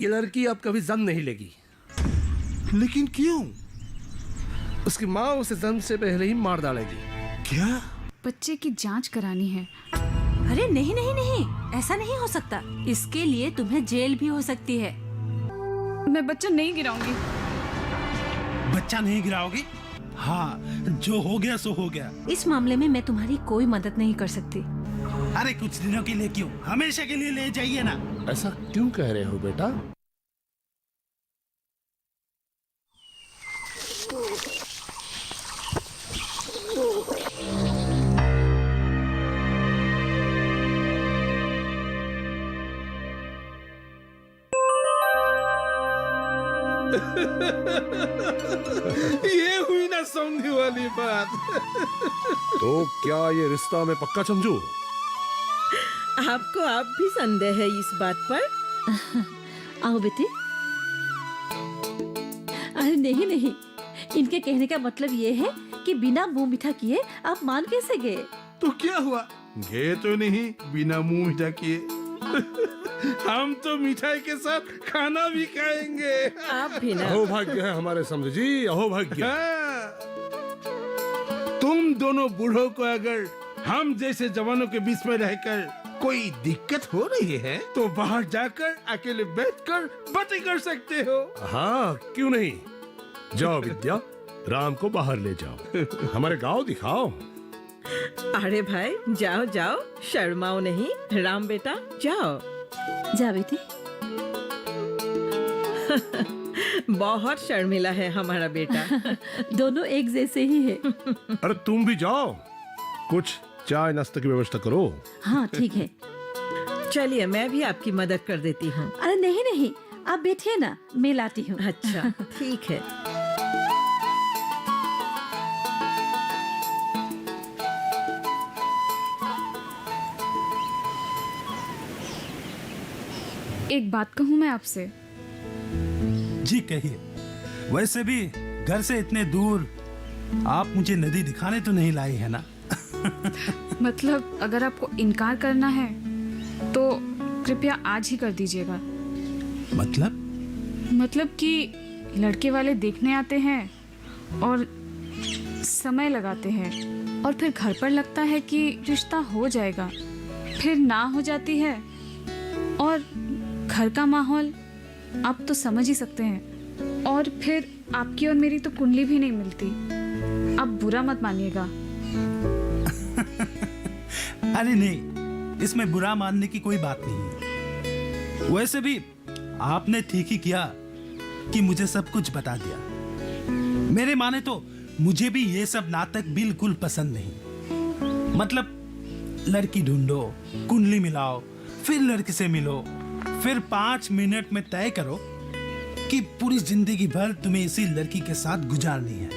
ये लड़की अब कभी जन्म नहीं लेगी। लेकिन क्यों? उसकी माँ उसे जन्म से पहले ही मार डालेगी। क्या? बच्चे की जांच करानी है। अरे नहीं नहीं नहीं, ऐसा नहीं हो सकता। इसके लिए तुम्हें जेल भी हो सकती है। मैं बच्चा नहीं गिराऊंगी। बच्चा नहीं गिराओगी? हाँ, जो हो गया सो हो गया। इस मामले में मैं तुम्हारी कोई मदद नहीं कर सकती। अरे कुछ दिनों के लिए क्यों, हमेशा के लिए ले जाइए ना। ऐसा क्यों कह रहे हो बेटा? ये हुई ना समझी वाली बात। तो क्या ये रिश्ता मैं पक्का समझूं? आपको आप भी संदेह है इस बात पर? आओ बेटी। अरे नहीं नहीं, इनके कहने का मतलब ये है कि बिना मुंह मीठा किए आप मान कैसे गए? तो क्या हुआ, गए तो नहीं बिना मुंह मीठा किए। हम तो मिठाई के साथ खाना भी खाएंगे। आप भी ना। अहो भाग्य है हमारे समझ जी, अहो भाग्य। हाँ। तुम दोनों बूढ़ों को अगर हम जैसे जवानों के बीच में रहकर कोई दिक्कत हो रही है तो बाहर जाकर अकेले बैठकर बातें कर सकते हो। हाँ क्यों नहीं, जाओ विद्या, राम को बाहर ले जाओ, हमारे गांव दिखाओ। अरे भाई जाओ जाओ, शर्माओ नहीं। राम बेटा जाओ। जा बेटी। बहुत शर्मिला है हमारा बेटा। दोनों एक जैसे ही है। अरे तुम भी जाओ, कुछ चाय नाश्ते की व्यवस्था करो। हाँ ठीक है। चलिए मैं भी आपकी मदद कर देती हूँ। अरे नहीं नहीं, आप बैठिए ना, मैं लाती हूँ। अच्छा ठीक है। एक बात कहूँ मैं आपसे? जी कहिए। वैसे भी घर से इतने दूर आप मुझे नदी दिखाने तो नहीं लाई है ना? मतलब अगर आपको इनकार करना है तो कृपया आज ही कर दीजिएगा। मतलब कि लड़के वाले देखने आते हैं और समय लगाते हैं और फिर घर पर लगता है कि रिश्ता हो जाएगा, फिर ना हो जाती है। और घर का माहौल आप तो समझ ही सकते हैं। और फिर आपकी और मेरी तो कुंडली भी नहीं मिलती। आप बुरा मत मानिएगा। अरे नहीं, इसमें बुरा मानने की कोई बात नहीं है। वैसे भी आपने ठीक ही किया कि मुझे सब कुछ बता दिया। मेरे माने तो मुझे भी ये सब नाटक बिल्कुल पसंद नहीं। मतलब लड़की ढूंढो, कुंडली मिलाओ, फिर लड़के से मिलो, फिर 5 मिनट में तय करो कि पूरी जिंदगी भर तुम्हें इसी लड़की के साथ गुजारनी है।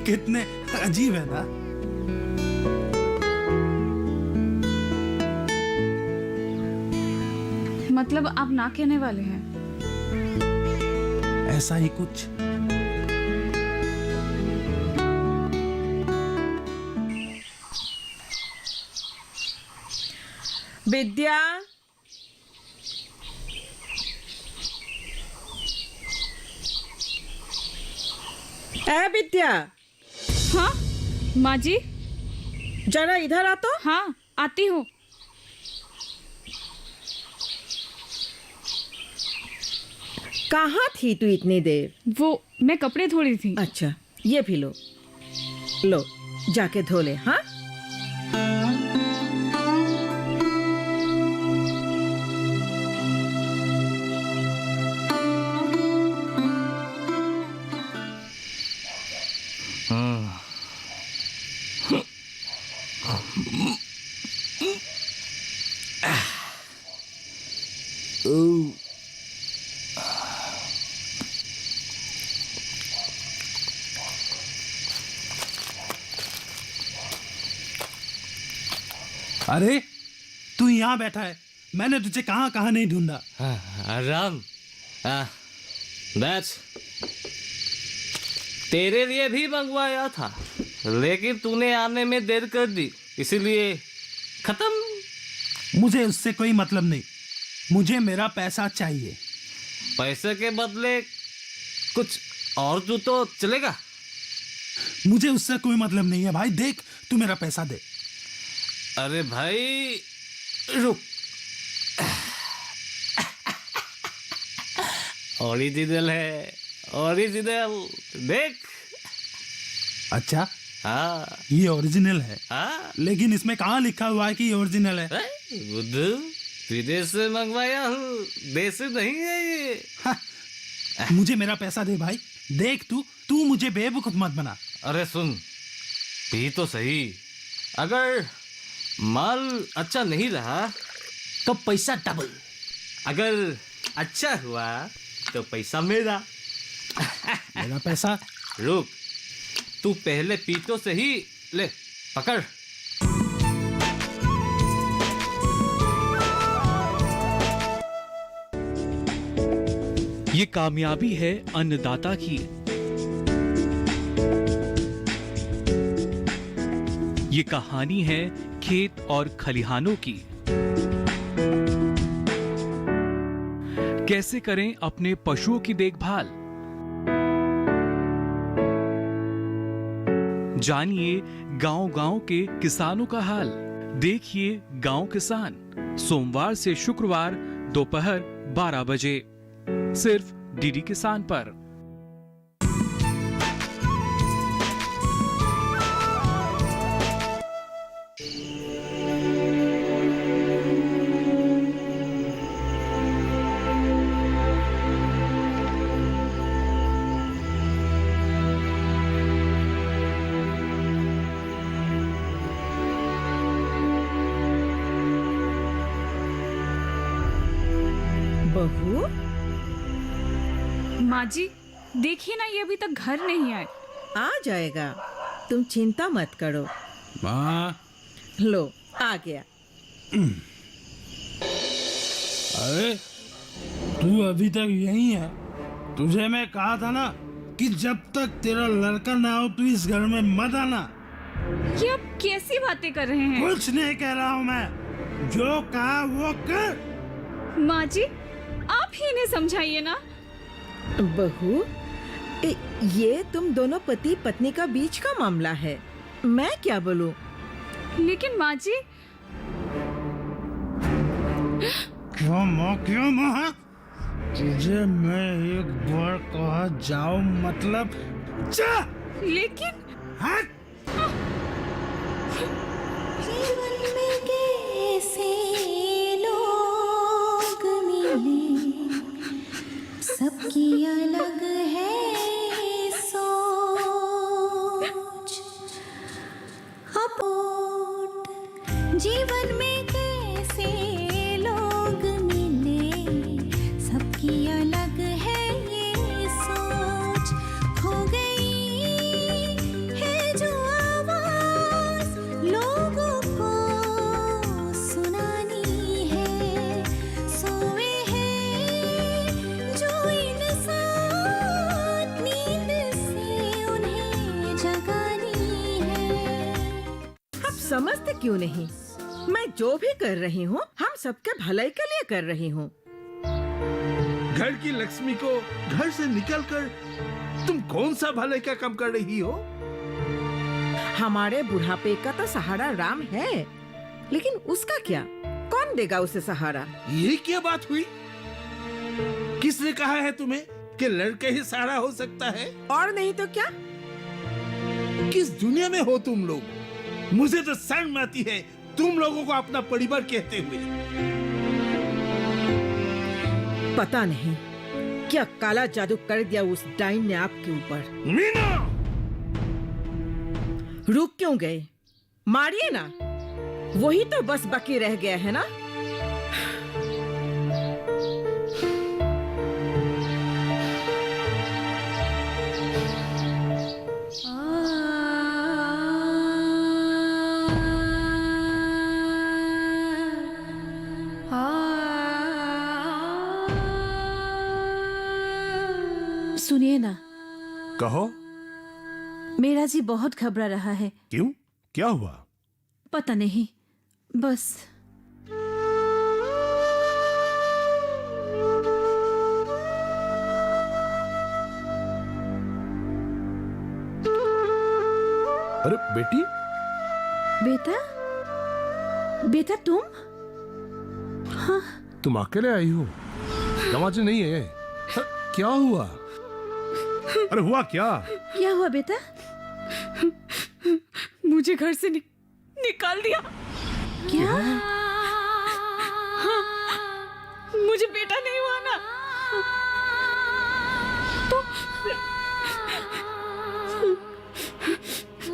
कितने अजीब है ना? मतलब आप ना कहने वाले हैं? ऐसा ही कुछ। विद्या, ए विद्या, हाँ माँ जी। जरा इधर आ तो। हाँ आती हूँ। कहाँ थी तू इतनी देर? वो मैं कपड़े धो रही थी। अच्छा ये भी लो, लो जाके धो ले। हाँ अरे तू यहाँ बैठा है, मैंने तुझे कहाँ कहाँ नहीं ढूंढा। राम, दैट्स तेरे लिए भी मंगवाया था, लेकिन तूने आने में देर कर दी, इसीलिए खत्म। मुझे उससे कोई मतलब नहीं, मुझे मेरा पैसा चाहिए। पैसे के बदले कुछ और दो तो चलेगा? मुझे उससे कोई मतलब नहीं है भाई। देख, तू मेरा पैसा दे। अरे भाई रुक, ओरिजिनल है, ओरिजिनल। देख। अच्छा, हाँ ये ओरिजिनल है, हाँ। लेकिन इसमें कहाँ लिखा हुआ है कि ये ओरिजिनल है? बुद्धू, विदेश से मंगवाया हूँ, देश से नहीं है ये। हाँ, मुझे मेरा पैसा दे भाई। देख, तू मुझे बेवकूफ मत बना। अरे सुन भी तो सही, अगर माल अच्छा नहीं रहा तो पैसा डबल, अगर अच्छा हुआ तो पैसा मेरा। मेरा पैसा? रुक, तू पहले पीटो से ही ले, पकड़। ये कामयाबी है अन्नदाता की। ये कहानी है खेत और खलिहानों की। कैसे करें अपने पशुओं की देखभाल, जानिए गांव-गांव के किसानों का हाल। देखिए गांव किसान, सोमवार से शुक्रवार दोपहर 12 बजे, सिर्फ डीडी किसान पर। बहू, माँ जी, देखिए ना, ये अभी तक घर नहीं आए। आ जाएगा, तुम चिंता मत करो। माँ, लो, आ गया। अरे तू अभी तक यहीं है? तुझे मैं कहा था ना कि जब तक तेरा लड़का ना हो तू इस घर में मत आना। ये अब कैसी बातें कर रहे हैं? कुछ नहीं कह रहा हूँ मैं, जो कहा वो कर। माँ जी, आप ही इन्हें समझाइए ना। बहू, ये तुम दोनों पति पत्नी का बीच का मामला है, मैं क्या बोलूं? लेकिन माँ जी। क्यों माँ? तुझे मैं एक बार कहा जाओ मतलब जा। लेकिन हट। जीवन में कैसे लोग मिले, सबकी अलग है सोच। अपोट जीवन में कैसे लोग मिले, सबकी अलग है ये सोच। खो गई है जो आवाज लोगों को सुनानी है, सोए हैं जो इंसान, नींद से उन्हें जगानी है। आप समझते क्यों नहीं? मैं जो भी कर रही हूँ, हम सबके भलाई के लिए कर रही हूँ। घर की लक्ष्मी को घर से निकलकर तुम कौन सा भले का काम कर रही हो? हमारे बुढ़ापे का तो सहारा राम है, लेकिन उसका क्या? कौन देगा उसे सहारा? ये क्या बात हुई? किसने कहा है तुम्हें कि लड़के ही सहारा हो सकता है? और नहीं तो क्या? किस दुनिया में हो तुम लोग? मुझे तो शर्म आती है तुम लोगों को अपना परिवार कहते हुए। पता नहीं क्या काला जादू कर दिया उस डाइन ने आपके ऊपर। मीना! रुक क्यों गए? मारिए ना, वही तो बस बाकी रह गया है ना। सुनिए ना, कहो। मेरा जी बहुत घबरा रहा है। क्यों, क्या हुआ? पता नहीं, बस। अरे बेटी, बेटा, बेटा तुम? तुम अकेले आई हो? दमाजी नहीं है? क्या हुआ? अरे हुआ क्या? क्या हुआ बेटा? मुझे घर से निकाल दिया। क्या? हाँ, मुझे बेटा नहीं हुआ ना, तो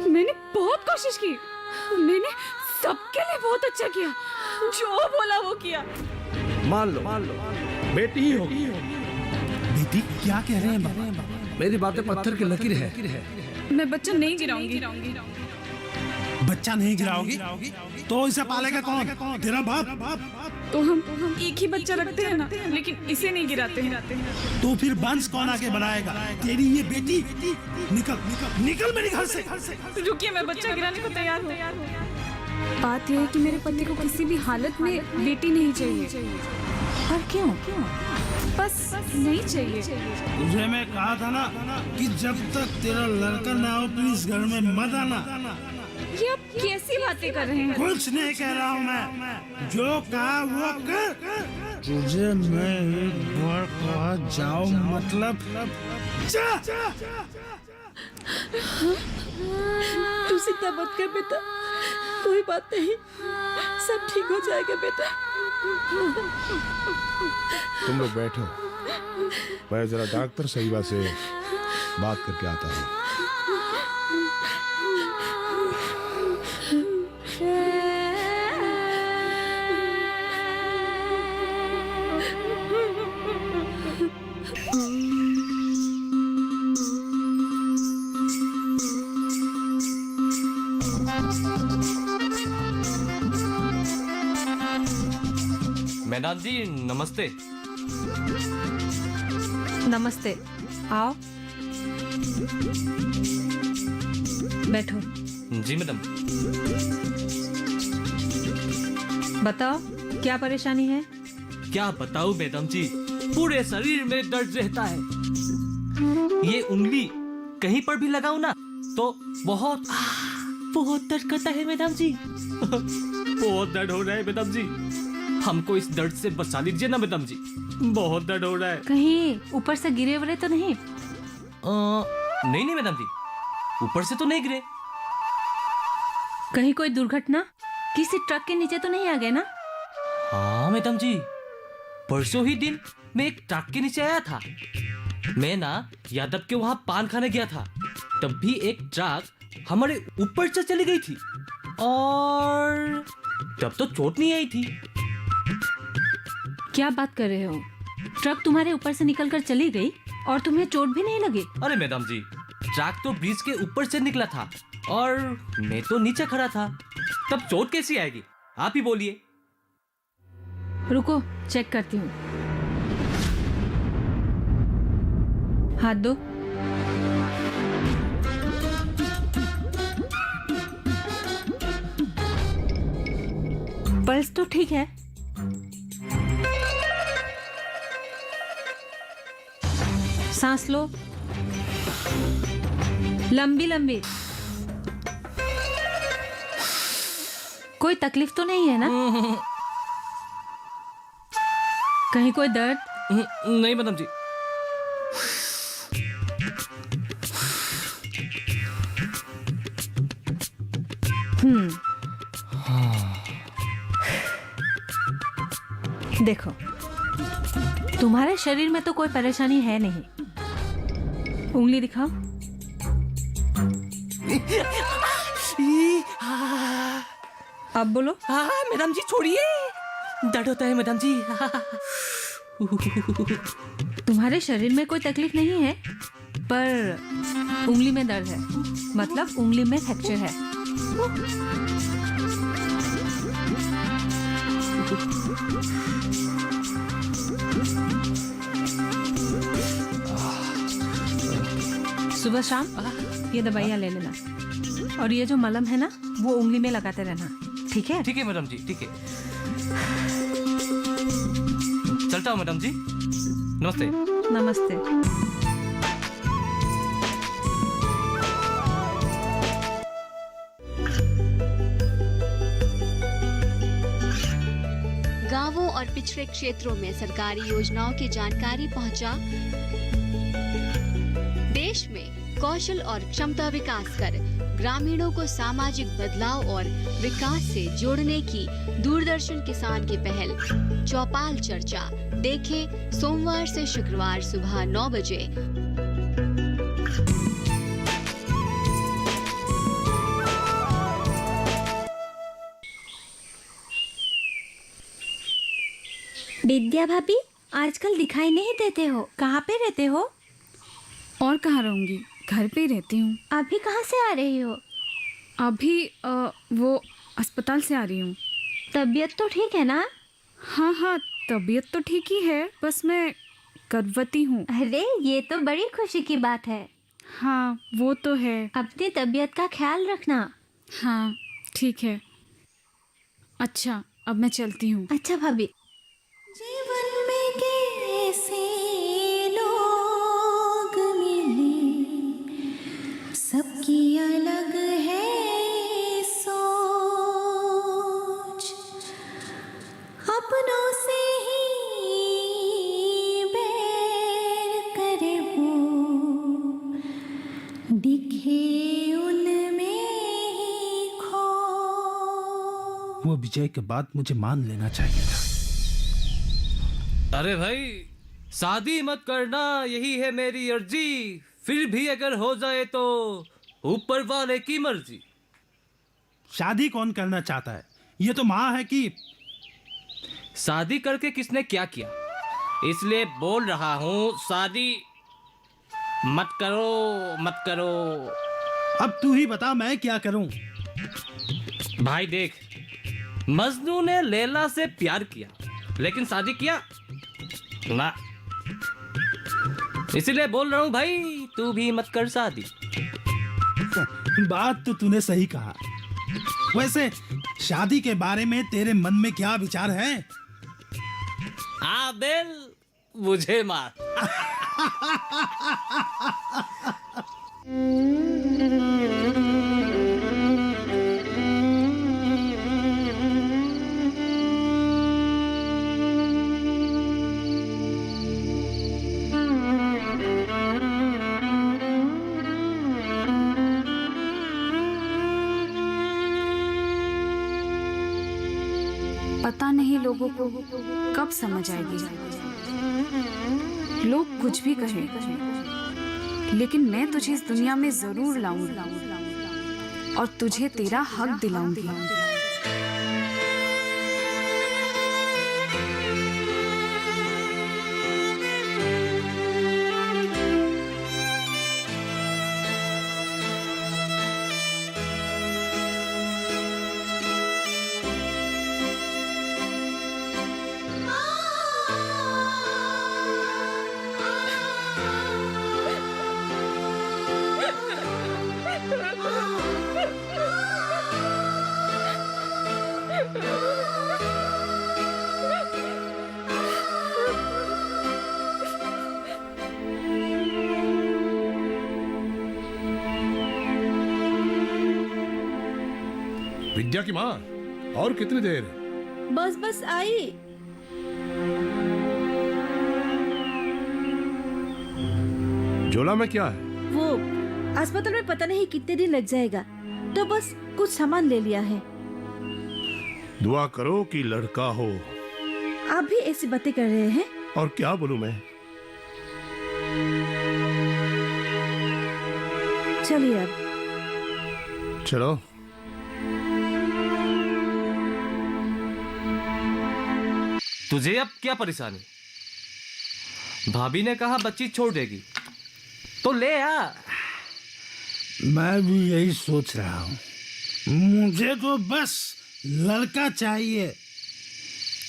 मैंने बहुत कोशिश की, मैंने सबके लिए बहुत अच्छा किया, जो बोला वो किया। मान लो बेटी ही होगी। बेटी क्या कह रहे हैं बाबा? मेरी बातें पत्थर की लकीर है। मैं बच्चा नहीं गिराऊंगी। बच्चा नहीं गिराओगी तो इसे पालेगा कौन? तेरा बाप? तो हम एक ही बच्चा रखते हैं ना, लेकिन इसे नहीं गिराते हैं। तो फिर वंश कौन आगे बनाएगा? तेरी ये बेटी? निकल मेरे घर से। रुकिए, मैं बच्चा गिराने को तैयार हूँ। बात यह है कि मेरे पति को किसी भी हालत में बेटी नहीं चाहिए। और क्यों? बस नहीं चाहिए। तुझे मैं कहा था ना कि जब तक तेरा लड़का ना हो तो इस घर में मत आना। ये आप कैसी बातें कर रहे हैं? कुछ नहीं कह रहा हूँ मैं, जो कहा वो कर। तुझे मैं एक बार कहा जाओ मतलब जा। तू चिंता मत कर बेटा, कोई बात नहीं, सब ठीक हो जाएगा बेटा। तुम लोग बैठो, मैं जरा डॉक्टर सहीबा से बात करके आता हूँ। मैडम जी नमस्ते। नमस्ते, आओ बैठो। जी मैडम। बताओ क्या परेशानी है? क्या बताऊं मैडम जी, पूरे शरीर में दर्द रहता है। ये उंगली कहीं पर भी लगाऊं ना तो बहुत दर्द करता है मैडम जी। बहुत दर्द हो रहा है मैडम जी, हमको इस दर्द से बचा लीजिए ना मैडम जी, बहुत दर्द हो रहा है। कहीं ऊपर से गिरे वरे तो नहीं? नहीं मैडम जी, ऊपर से तो नहीं गिरे। कहीं कोई दुर्घटना, किसी ट्रक के नीचे तो नहीं आ गए ना? हाँ मैडम जी, परसों ही दिन मैं एक ट्रक के नीचे आया था। मैं ना यादव के वहां पान खाने गया था, तब भी एक ट्रक हमारे ऊपर से चली गई थी और तब तो चोट नहीं आई थी। क्या बात कर रहे हो? ट्रक तुम्हारे ऊपर से निकलकर चली गई और तुम्हें चोट भी नहीं लगी? अरे मैडम जी, ट्रक तो ब्रिज के ऊपर से निकला था और मैं तो नीचे खड़ा था, तब चोट कैसी आएगी? आप ही बोलिए। रुको, चेक करती हूँ। हाथ दो। पल्स तो ठीक है। सांस लो, लंबी लंबी। कोई तकलीफ तो नहीं है ना? कहीं कोई दर्द? नहीं मैडम जी। देखो, तुम्हारे शरीर में तो कोई परेशानी है नहीं। उंगली दिखाओ। अब बोलो। हाँ मैडम जी छोड़िए, दर्द होता है मैडम जी। तुम्हारे शरीर में कोई तकलीफ नहीं है, पर उंगली में दर्द है, मतलब उंगली में फ्रैक्चर है। सुबह शाम ये दवाइयाँ ले लेना, और ये जो मलहम है ना वो उंगली में लगाते रहना, ठीक है? ठीक है मैडम जी, ठीक है। चलता हूँ मैडम जी, नमस्ते। नमस्ते। और पिछड़े क्षेत्रों में सरकारी योजनाओं की जानकारी पहुंचा। देश में कौशल और क्षमता विकास कर ग्रामीणों को सामाजिक बदलाव और विकास से जोड़ने की दूरदर्शन किसान की पहल चौपाल चर्चा देखें सोमवार से शुक्रवार सुबह 9 बजे। विद्या भाभी, आजकल दिखाई नहीं देते हो, कहाँ पे रहते हो? और कहाँ रहूँगी, घर पे ही रहती हूँ। अभी कहाँ से आ रही हो? अभी वो अस्पताल से आ रही हूँ। तबीयत तो ठीक है ना? हाँ हाँ, तबीयत तो ठीक ही है, बस मैं गर्भवती हूँ। अरे ये तो बड़ी खुशी की बात है। हाँ वो तो है। अपनी तबीयत का ख्याल रखना। हाँ ठीक है। अच्छा अब मैं चलती हूँ। अच्छा भाभी। जीवन में कैसे लोग मिले, सबकी अलग है सोच, अपनों से ही बैर करे वो, दिखे उनमें ही खो। वो विजय के बाद मुझे मान लेना चाहिए था। अरे भाई, शादी मत करना, यही है मेरी अर्जी। फिर भी अगर हो जाए तो ऊपर वाले की मर्जी। शादी कौन करना चाहता है? ये तो माँ है कि शादी करके किसने क्या किया, इसलिए बोल रहा हूँ शादी मत करो मत करो। अब तू ही बता मैं क्या करूं? भाई देख, मजनू ने लैला से प्यार किया लेकिन शादी किया ना, इसीलिए बोल रहा हूँ भाई तू भी मत कर शादी। बात तो तूने सही कहा। वैसे शादी के बारे में तेरे मन में क्या विचार है? आबेल मुझे मार। पता नहीं लोगों को कब समझ आएगी। लोग कुछ भी कहें, लेकिन मैं तुझे इस दुनिया में जरूर लाऊंगी और तुझे तेरा हक दिलाऊंगी। विद्या की माँ, और कितनी देर? बस बस आई। झोला में क्या है? वो अस्पताल में पता नहीं कितने दिन लग जाएगा, तो बस कुछ सामान ले लिया है। दुआ करो कि लड़का हो। आप भी ऐसी बातें कर रहे हैं? और क्या बोलूं मैं? चलिए अब। चलो। तुझे अब क्या परेशानी? भाभी ने कहा बच्ची छोड़ देगी तो ले आ। मैं भी यही सोच रहा हूँ। मुझे तो बस लड़का चाहिए।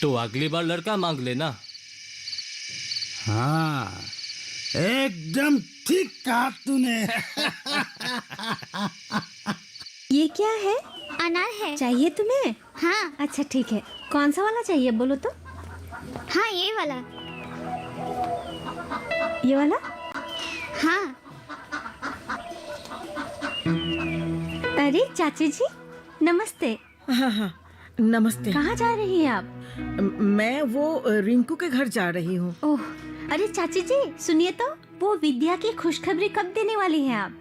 तो अगली बार लड़का मांग लेना। हाँ, एकदम ठीक कहा तूने। ये क्या है? अनार है। चाहिए तुम्हें? हाँ। अच्छा ठीक है, कौन सा वाला चाहिए बोलो तो? हाँ ये वाला। ये वाला? हाँ। अरे चाची जी नमस्ते। हाँ हाँ, नमस्ते। कहाँ जा रही हैं आप? मैं वो रिंकू के घर जा रही हूँ। ओह, अरे चाची जी सुनिए तो, वो विद्या की खुशखबरी कब देने वाली हैं आप?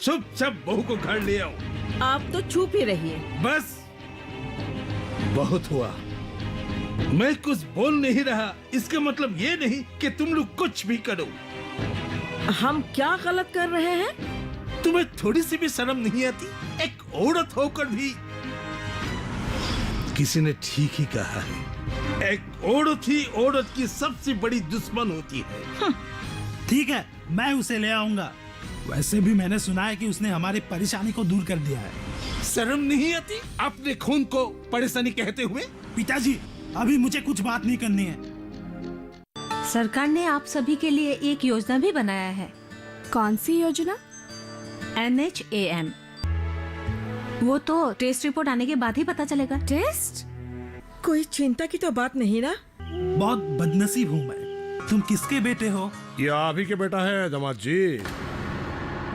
चुपचाप बहू को घर ले आओ। आप तो चुप ही रहिए। बस बहुत हुआ। मैं कुछ बोल नहीं रहा, इसका मतलब ये नहीं कि तुम लोग कुछ भी करो। हम क्या गलत कर रहे हैं? तुम्हें थोड़ी सी भी शर्म नहीं आती? एक औरत होकर भी। किसी ने ठीक ही कहा है, एक औरत ही औरत की सबसे बड़ी दुश्मन होती है। ठीक है, मैं उसे ले आऊंगा। वैसे भी मैंने सुना है कि उसने हमारी परेशानी को दूर कर दिया है। शर्म नहीं आती अपने खून को परेशानी कहते हुए? पिताजी, अभी मुझे कुछ बात नहीं करनी है। सरकार ने आप सभी के लिए एक योजना भी बनाया है। कौन सी योजना? NHAM। वो तो टेस्ट रिपोर्ट आने के बाद ही पता चलेगा। टेस्ट? कोई चिंता की तो बात नहीं ना? बहुत बदनसीब हूँ मैं। तुम किसके बेटे हो? ये आप ही के बेटा है दामाद जी।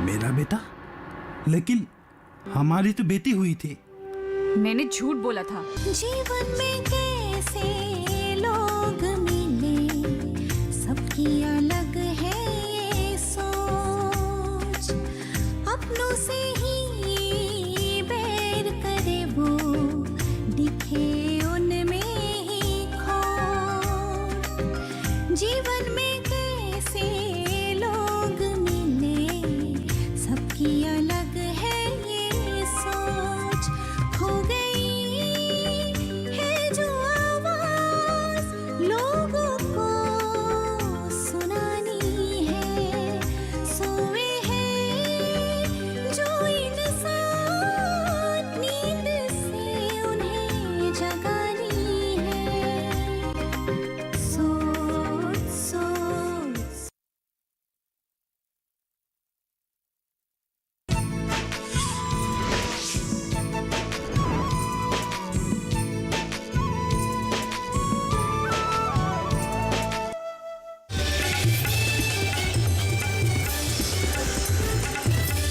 मेरा बेटा? लेकिन हमारी तो बेटी हुई थी। मैंने झूठ बोला था। जीवन में कैसे लोग मिले, सबकी